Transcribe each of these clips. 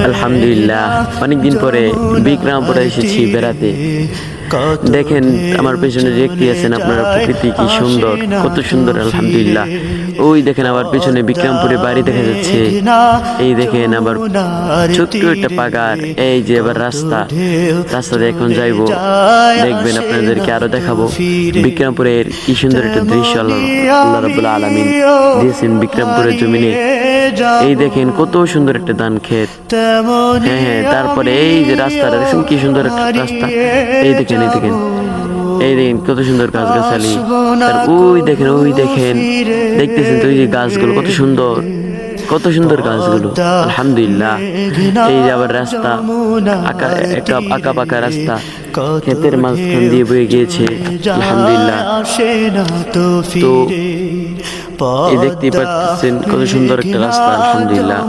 আলহামদুলিল্লাহ, অনেকদিন পরে বিক্রমপুরে এসেছি বেড়াতে। দেখেন আমার পেছনে দেখতে আছেন আপনারা, প্রকৃতি কি সুন্দর, কত সুন্দর। আলহামদুলিল্লাহ, ওই দেখেন আবার পেছনে বিক্রমপুরে বাড়ি দেখা যাচ্ছে। এই দেখেন আবার ছোট্ট একটা পাগার। এই যে এবার রাস্তাতে এখন যাইবো, দেখবেন আপনাদেরকে আরো দেখাবো বিক্রমপুরের কি সুন্দর একটা দৃশ্য আল্লাহ রাব্বুল আলামিন দিয়েছেন বিক্রমপুরের জমিনে। এই দেখেন কত সুন্দর একটা ধান ক্ষেত। হ্যাঁ, তারপরে এই যে রাস্তাটা দেখছেন কি সুন্দর একটা রাস্তা। এই দেখেন কত সুন্দর গাছগাছালি। আর ওই দেখেন দেখতেছেন তো, ওই যে গাছগুলো কত সুন্দর গাছগুলো। আলহামদুলিল্লাহ, এই যে আবার রাস্তা, আঁকা পাকা রাস্তা ক্ষেতের মাঝখান দিয়ে বয়ে গিয়েছে। আলহামদুলিল্লাহ, তো এই দেখতেই পাচ্ছেন কত সুন্দর একটা রাস্তা। আলহামদুলিল্লাহ,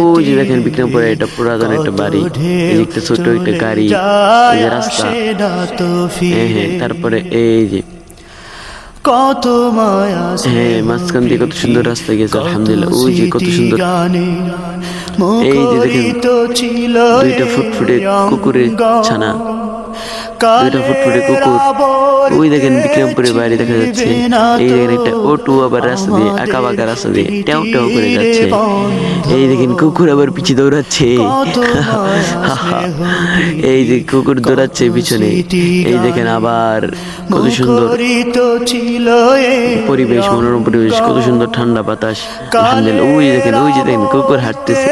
ওই যে দেখেন বিক্রমপুরে এটা পুরাতন একটা বাড়ি, এই একটা ছোট একটা গাড়ি, এই যে রাস্তা। হ্যাঁ, তারপরে এই যে কত মায়া, মাঝখান দিয়ে কত সুন্দর রাস্তা গেছে। আলহামদুলিল্লাহ, ওই যে কত সুন্দর। এই যে দেখেন দুইটা ফুটফুটে কুকুরের ছানা, দুইটা ফুটফুটে কুকুর। ওই দেখেন বিক্রমপুরে বাড়ি দেখা যাচ্ছে। এই দেখেন একটা অটো আবার রাস্তা দিয়ে, আঁকা বাঁকা রাস্তা দিয়ে ট্যাও ট্যাও করে যাচ্ছে। এই দেখেন কুকুর আবার পিছিয়ে দৌড়াচ্ছে। এই যে কুকুর দৌড়াচ্ছে পিছনে। এই দেখেন আবার কত সুন্দর পরিবেশ, মনোরম পরিবেশ, কত সুন্দর ঠান্ডা বাতাস। আলহামদুলিল্লাহ, ওই যে দেখেন কুকুর হাঁটতেছে।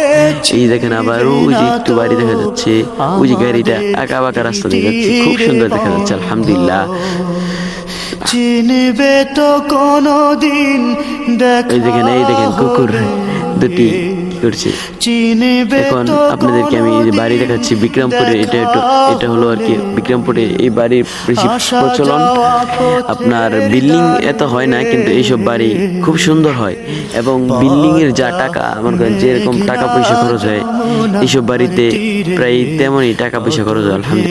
এই দেখেন আবার ওই যে একটু বাড়ি দেখা যাচ্ছে, ওই যে গাড়িটা আঁকা বাঁকা রাস্তা দিয়ে যাচ্ছে, খুব সুন্দর দেখা যাচ্ছে। আলহামদুলিল্লাহ, চিনবে তো কোনদিন। এই দেখেন কুকুর দুটি কি করছে। এখন আপনাদেরকে আমি এই যে বাড়ি দেখাচ্ছি বিক্রমপুরে। এটা হলো আর কি বিক্রমপুরে এই বাড়ির বেশি প্রচলন। আপনার বিল্ডিং এত হয় না, কিন্তু এইসব বাড়ি খুব সুন্দর হয়। এবং বিল্ডিং এর যা টাকা, মনে করেন যেরকম টাকা পয়সা খরচ হয়, এইসব বাড়িতে প্রায় তেমনই টাকা পয়সা খরচ হয়। আলহামদুলিল্লাহ।